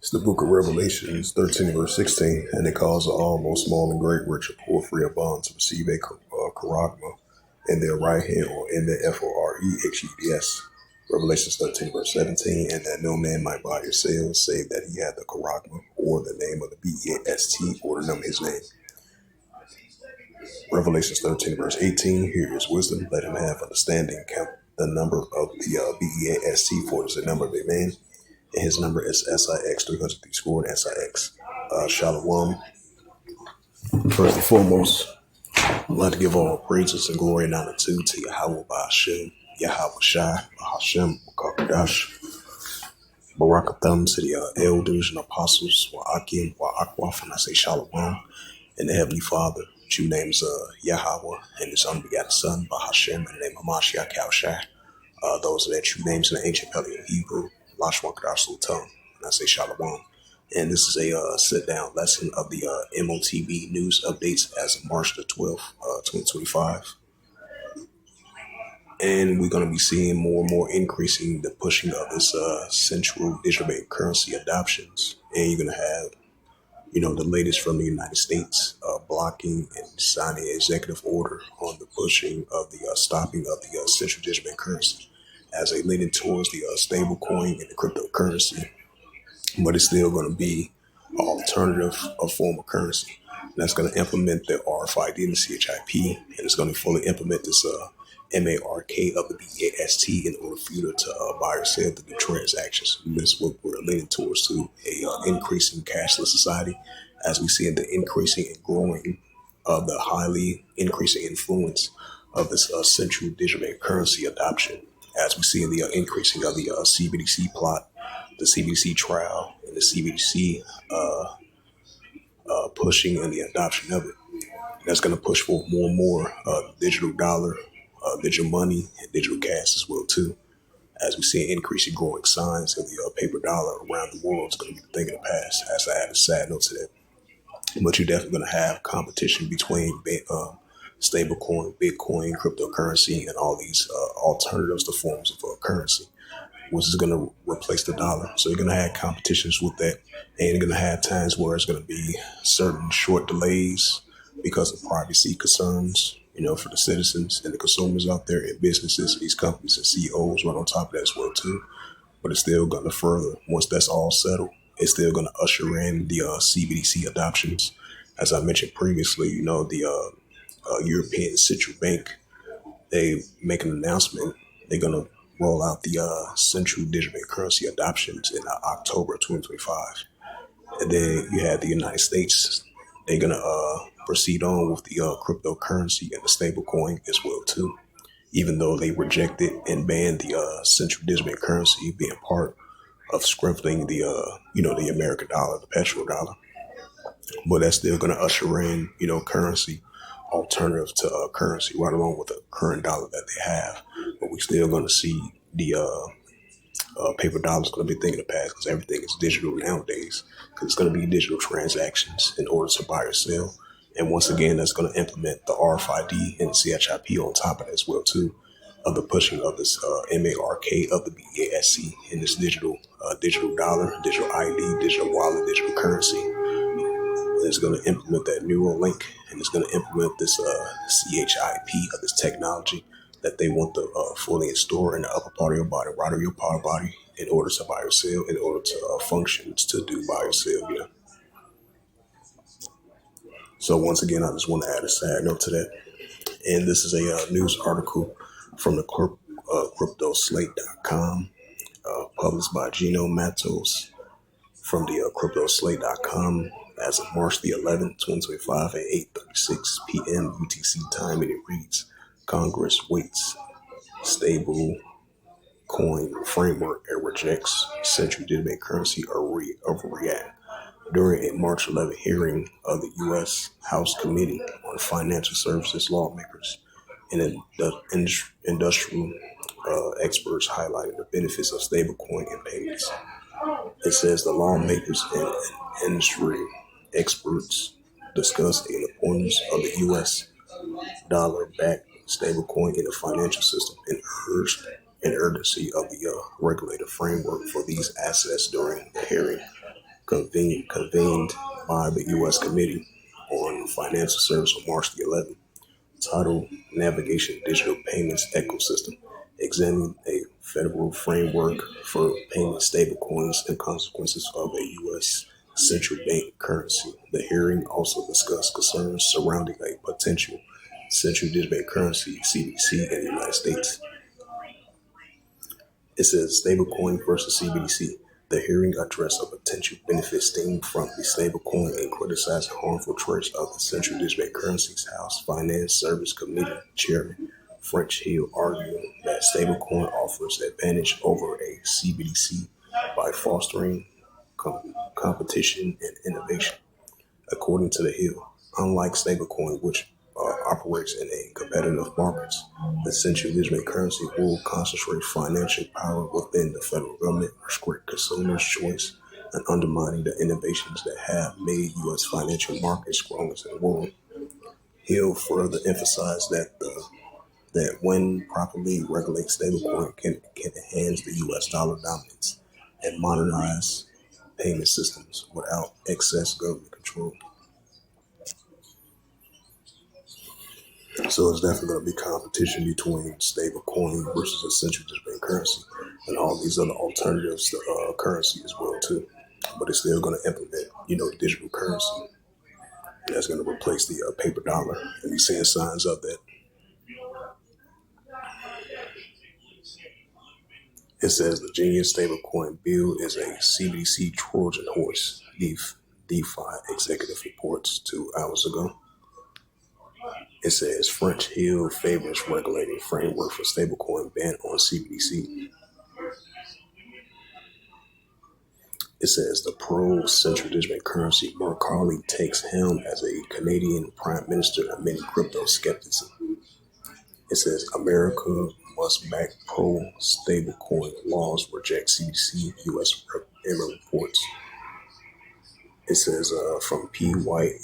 It's the book of Revelations 13 verse 16, and it calls all, both small and great, rich or poor, free or bond, to receive a charagma in their right hand or in their FOREHEDS. Revelations 13 verse 17, and that no man might buy or sell, save that he had the charagma, or the name of the BEST, or the number of his name. Revelations 13 verse 18, here is wisdom, let him have understanding, count the number of the BEST, for it is the number of a man, and his number is SIX 300 SIX. Shalom. First and foremost, I'd like to give all praises and glory and honor to Yahweh Ba'ashem, Yahweh Shai, Bahashem, Kakadash, Barakatham, to the elders and apostles, Wa'akim, Wa'akwaf, and I say Shalom, and the Heavenly Father, which you names Yahweh, and his unbegotten Son, Bahashem, in the name of Mashiach Shai. Those are that you names in the ancient Paleo Hebrew, Lashwan Kadash Sultan, and I say Shalom. And this is a sit-down lesson of the M.O.T.B news updates as of March the 12th, 2025. And we're going to be seeing more and more increasing the pushing of this central digital bank currency adoptions. And you're going to have, the latest from the United States blocking and signing an executive order on the pushing of the stopping of the central digital bank currency as they leaning towards the stable coin and the cryptocurrency. But it's still going to be an alternative of form of currency. And that's going to implement the RFID and the CHIP, and it's going to fully implement this M.A.R.K. of the BAST in order for you to buy or sell the transactions. And this is what we're leaning towards, to a increasing cashless society, as we see the increasing and growing of the highly increasing influence of this central digital bank currency adoption, as we see the increasing of the CBDC plot, the CBDC trial, and the CBDC pushing and the adoption of it. That's going to push for more and more digital dollar, digital money, and digital cash as well too. As we see increasing growing signs of the paper dollar around the world, it's going to be the thing of the past. As I add a sad note to that. But you're definitely going to have competition between stablecoin, Bitcoin, cryptocurrency, and all these alternatives to forms of currency, which is going to replace the dollar. So you're going to have competitions with that. And you're going to have times where it's going to be certain short delays because of privacy concerns, for the citizens and the consumers out there, and businesses, these companies and CEOs run on top of that as well too. But it's still going to further, once that's all settled, it's still going to usher in the CBDC adoptions. As I mentioned previously, the European Central Bank, they make an announcement. They're going to roll out the central digital bank currency adoptions in October 2025. And then you have the United States. They're going to proceed on with the cryptocurrency and the stable coin as well too, even though they rejected and banned the central digital bank currency being part of strengthening the the American dollar, the petrodollar. But that's still going to usher in currency alternative to currency right along with the current dollar that they have. But we still going to see the paper dollars going to be a thing of the past, because everything is digital nowadays, because it's going to be digital transactions in order to buy or sell. And once again, that's going to implement the RFID and CHIP on top of that as well too, of the pushing of this M.A.R.K. of the BASC in this digital dollar, digital ID, digital wallet, digital currency. And it's going to implement that Neuralink, and it's going to implement this CHIP of this technology that they want to fully install in the upper part of your body, right of your part of body, in order to buy or sell, in order to function to do buy or sell. So once again, I just want to add a sad note to that. And this is a news article from the CryptoSlate.com, published by Gino Matos from the CryptoSlate.com as of March the 11th, 2025 at 8:36 p.m. UTC time, and it reads: Congress waits stable coin framework and rejects central digital bank currency overreact. During a March 11th hearing of the U.S. House Committee on Financial Services, lawmakers and industrial experts highlighted the benefits of stablecoin and payments. It says the lawmakers and industry experts discussed the importance of the U.S. dollar-backed stablecoin in the financial system and urged an urgency of the regulator framework for these assets during the hearing. convened by the U.S. Committee on Financial Service on March the 11th, titled Navigation Digital Payments Ecosystem, examining a federal framework for payment stablecoins and consequences of a U.S. central bank currency. The hearing also discussed concerns surrounding a potential central digital bank currency, CBDC, in the United States. It says stablecoin versus CBDC. The hearing addressed a potential benefit stemming from the stablecoin and criticized harmful traits of the Central Digital Bank Currencies House Finance Service Committee Chairman French Hill argued that stablecoin offers advantage over a CBDC by fostering competition and innovation. According to the Hill, unlike stablecoin, which operates in a competitive markets, the central digital currency will concentrate financial power within the federal government, restrict consumers' choice, and undermining the innovations that have made U.S. financial markets strongest in the world. Hill further emphasized that when properly regulated, stablecoin can enhance the U.S. dollar dominance and modernize payment systems without excess government control. So it's definitely going to be competition between stable coin versus a central bank currency and all these other alternatives to currency as well too. But it's still going to implement, digital currency that's going to replace the paper dollar. And we're seeing signs of that. It says the Genius stablecoin bill is a CBDC Trojan horse. DeFi executive reports 2 hours ago. It says French Hill favors regulating framework for stablecoin ban on CBDC. It says the pro-central digital currency Mark Carney takes helm as a Canadian prime minister amid crypto skepticism. It says America must back pro-stablecoin laws, reject CBDC, U.S. reports. It says from PYMNTS.com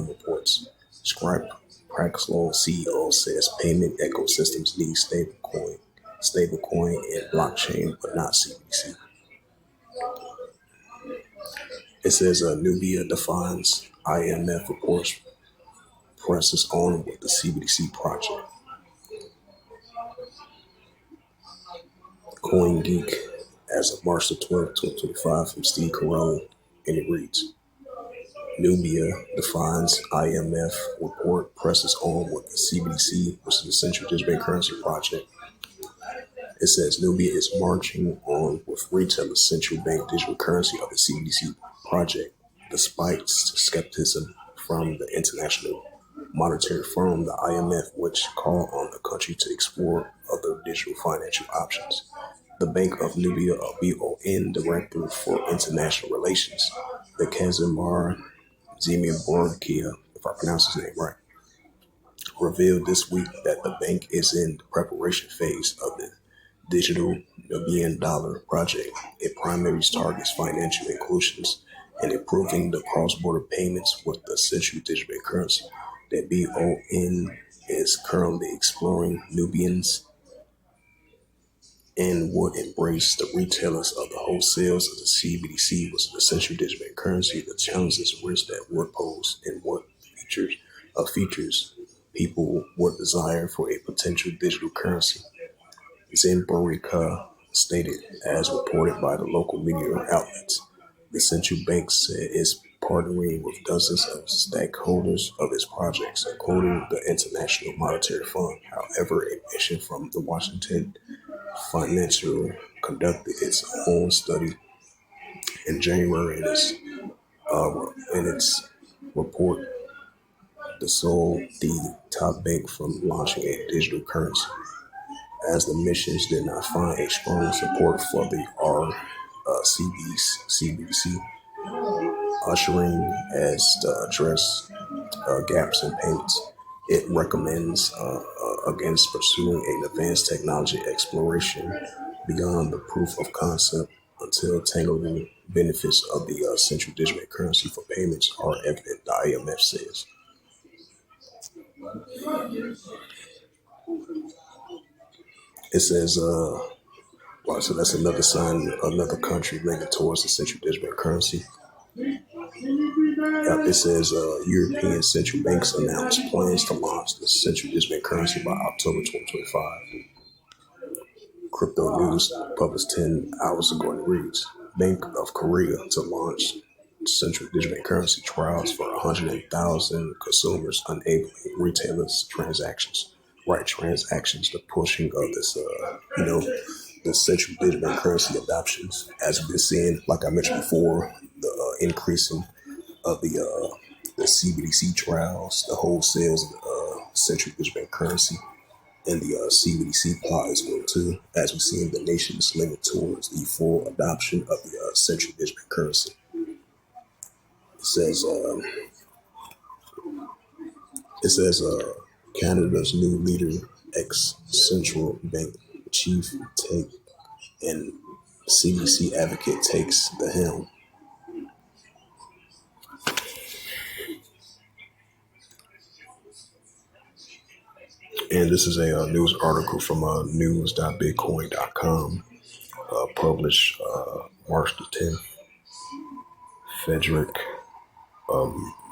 reports. Scribe Praxlow CEO says payment ecosystems need stablecoin and blockchain, but not CBDC. It says Nubia defines IMF reports presses on with the CBDC project. CoinGeek as of March the 12th, 2025 from Steve Carell, and it reads, Nubia defines IMF report presses on with the CBDC, which is the Central Digital Bank Currency Project. It says Nubia is marching on with retail central bank digital currency of the CBDC project, despite skepticism from the International Monetary Fund, the IMF, which called on the country to explore other digital financial options. The Bank of Nubia, a BON Director for International Relations, the Kazimar Zimiborgia, if I pronounce his name right, revealed this week that the bank is in the preparation phase of the Digital Nubian Dollar Project. It primarily targets financial inclusions and improving the cross-border payments with the central digital currency. The BON is currently exploring Nubians and would embrace the retailers of the wholesales of the CBDC, which is the central digital currency, the challenges and risks that would pose, and what features people would desire for a potential digital currency. Zimbrica stated, as reported by the local media outlets. The central bank said it's partnering with dozens of stakeholders of its projects, including the International Monetary Fund. However, a mission from the Washington Financial conducted its own study in January, in its report dissuaded the top bank from launching a digital currency, as the missions did not find a strong support for the CBDC, ushering as to address gaps in payments. It recommends against pursuing an advanced technology exploration beyond the proof of concept until tangible benefits of the central digital currency for payments are evident, the IMF says. It says Wow, so that's another sign, another country leaning towards the central digital currency. Yep, it says European central banks announced plans to launch the central digital currency by October 2025. Crypto News published 10 hours ago and reads, Bank of Korea to launch central digital currency trials for 100,000 consumers, enabling retailers transactions. Right, transactions, the pushing of this, the central digital currency adoptions. As we've been seeing, like I mentioned before, the increasing of the CBDC trials, the wholesales of the central digital currency, and the CBDC plot as well too, as we see the nation is leaning towards the full adoption of the central digital currency. It says Canada's new leader, ex central bank chief, take and CBDC advocate takes the helm. And this is a news article from news.bitcoin.com, published March the 10th. Frederick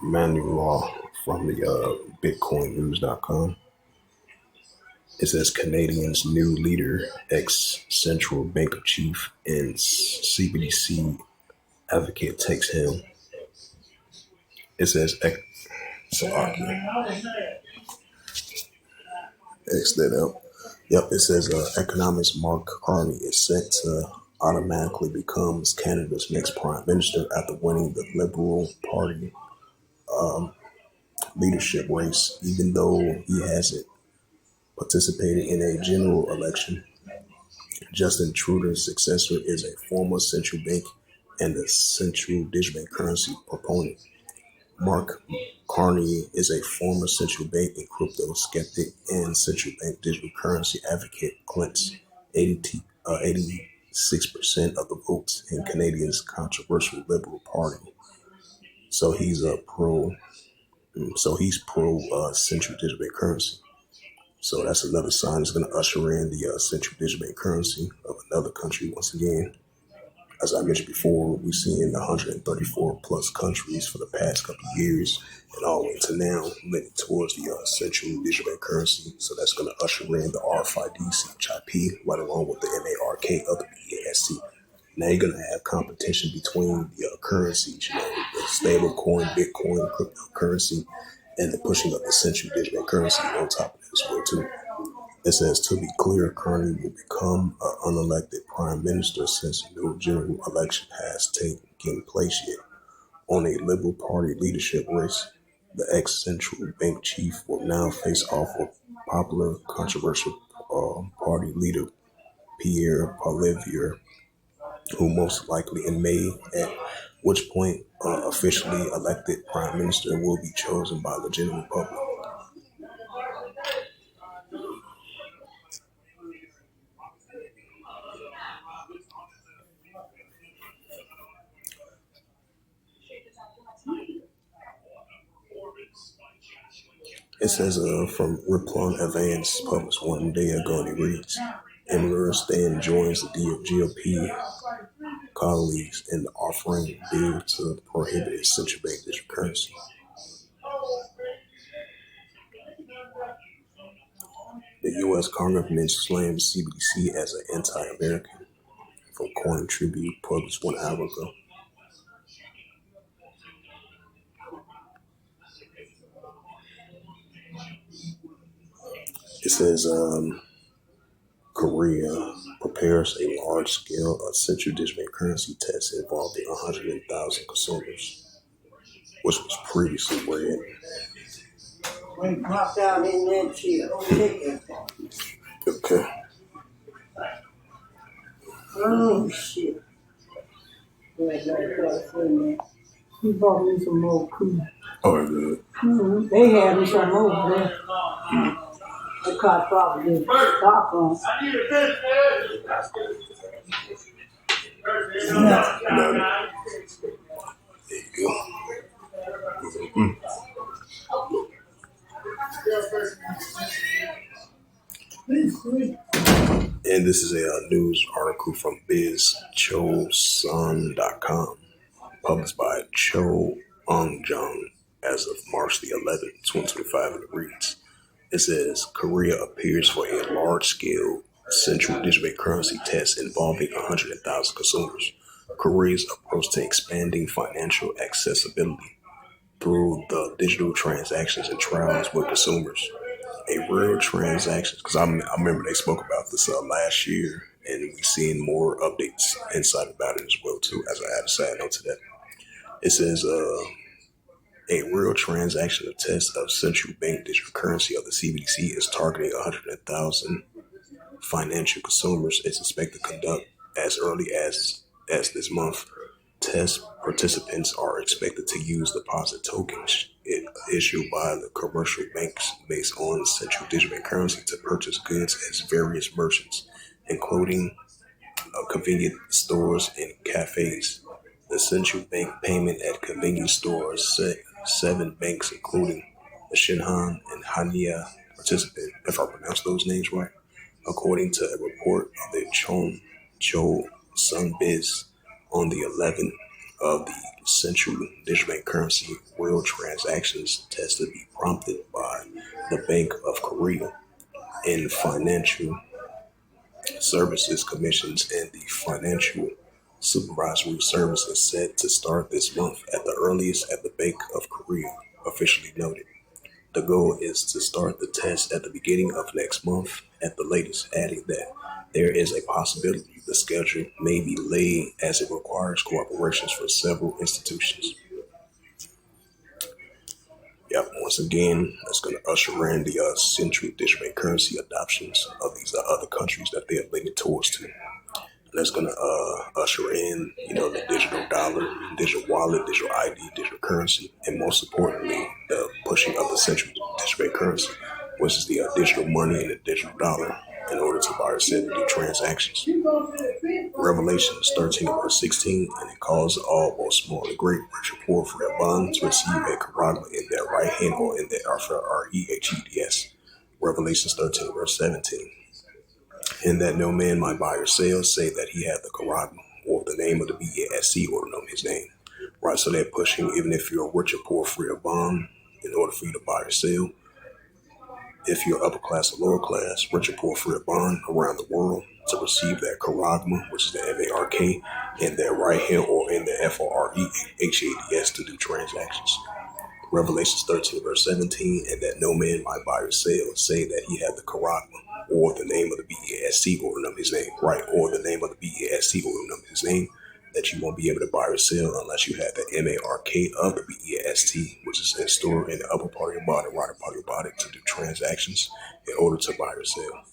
Manuel from the bitcoinnews.com. It says Canadians' new leader, ex-central bank chief and CBDC advocate takes him. It says X that out. Yep, it says economist Mark Carney is set to automatically become Canada's next prime minister after winning the Liberal Party leadership race, even though he hasn't participated in a general election. Justin Trudeau's successor is a former central bank and a central digital currency proponent. Mark Carney is a former central bank and crypto skeptic and central bank digital currency advocate. Clints 86% of the votes in Canadians' controversial Liberal Party. So he's a pro. So he's pro central digital currency. So that's another sign that's going to usher in the central digital currency of another country once again. As I mentioned before, we've seen 134 plus countries for the past couple of years, and all the way to now leaning towards the central digital currency. So that's going to usher in the RFID, CHIP, right along with the MARK of the BASC. Now you're going to have competition between the currencies, the stable coin, Bitcoin, cryptocurrency, and the pushing of the central digital currency on top of this as well too. It says, to be clear, Carney will become an unelected prime minister since no general election has taken place yet. On a Liberal Party leadership race, the ex-central bank chief will now face off with popular, controversial party leader Pierre Poilievre, who most likely in May, at which point officially elected prime minister will be chosen by the general public. It says from Riplon Advance, published one day ago, and it reads, Emmer Stan joins the GOP colleagues in offering bill to prohibit central bank digital currency. The U.S. Congressman slammed CBDC as an anti-American from Coin Tribute, published 1 hour ago. It says Korea prepares a large-scale central digital currency test involving 100,000 consumers, which was previously read. When popped out in that shit, okay. Oh shit. He bought me some more cool. Oh, good. Mm-hmm. They had me some over there. The car probably didn't stop on. No. There you go. And this is a news article article from bizchosun.com, published by Cho Ong-jong as of March the 11th, 2025, and it reads, it says, Korea appears for a large-scale central digital currency test involving 100,000 consumers. Korea's approach to expanding financial accessibility through the digital transactions and trials with consumers. A real transaction, because I remember they spoke about this last year, and we seen more updates inside about it as well too. As I add a side note to that, it says a real transactional test of central bank digital currency of the CBDC is targeting 100,000 financial consumers. Is expected to conduct as early as this month. Test participants are expected to use deposit tokens issued by the commercial banks based on central digital currency to purchase goods at various merchants, including convenience stores and cafes. The central bank payment at convenience stores set seven banks, including the Shinhan and Hanya participant, if I pronounce those names right, according to a report of the Cho Sun Biz on the 11th of the central digital bank currency real transactions test to be prompted by the Bank of Korea and Financial Services Commissions and the Financial Supervisory Service is set to start this month at the earliest at the Bank of Korea, officially noted. The goal is to start the test at the beginning of next month at the latest, adding that there is a possibility the schedule may be delayed as it requires cooperations from several institutions. Yep, once again, that's going to usher in the central digital currency adoptions of these other countries that they are leaning towards to. That's going to usher in, the digital dollar, digital wallet, digital ID, digital currency, and most importantly, the pushing of the central digital currency, which is the digital money and the digital dollar, in order to buy or sell and do transactions. Revelations 13 verse 16, and it calls all, both small and great, rich or poor, for their bonds to receive a charagma in their right hand or in their REHEDS. Revelations 13 verse 17. And that no man might buy or sell, say that he had the charagma, or the name of the BASC, or know his name. Right, so they're pushing, even if you're rich or poor, for your bond, in order for you to buy or sell. If you're upper class or lower class, rich or poor, for your bond around the world, to receive that charagma, which is the MARK, in their right hand or in the FOREHADS to do transactions. Revelations 13 verse 17, and that no man might buy or sell, say that he had the charagma, or the name of the BASC, or know his name, right, or the name of the BASC, or know his name, that you won't be able to buy or sell unless you have the MARK of the BAST, which is stored in the upper part of your body, right part of your body, to do transactions in order to buy or sell.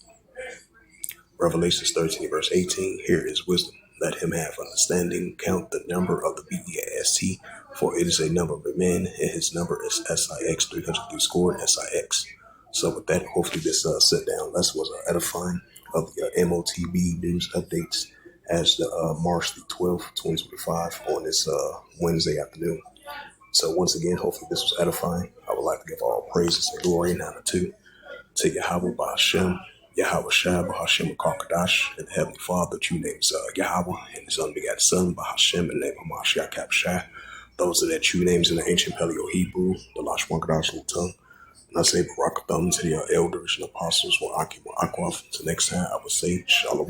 Revelations 13 verse 18, here is wisdom. Let him have understanding, count the number of the BAST, for it is a number of men, and his number is SIX 300 scored SIX. So with that, hopefully this sit down lesson was edifying of the M.O.T.B news updates as the March the 12th, 2025 on this Wednesday afternoon. So once again, hopefully this was edifying. I would like to give all praises and glory and honor to Yahweh Ba'Hashem, Yahweh Shai Ba'Hashem Kakadash, and the Heavenly Father, true names Yahweh, and His unbegotten Son Ba'Hashem, and the name of Mashiach Kapshai. Those are their true names in the ancient Paleo Hebrew, the Lashwan Kadash tongue. And I say Barakatham to the elders and apostles, Wa Aki Wa Akwaf. Until next time, I will say Shalom.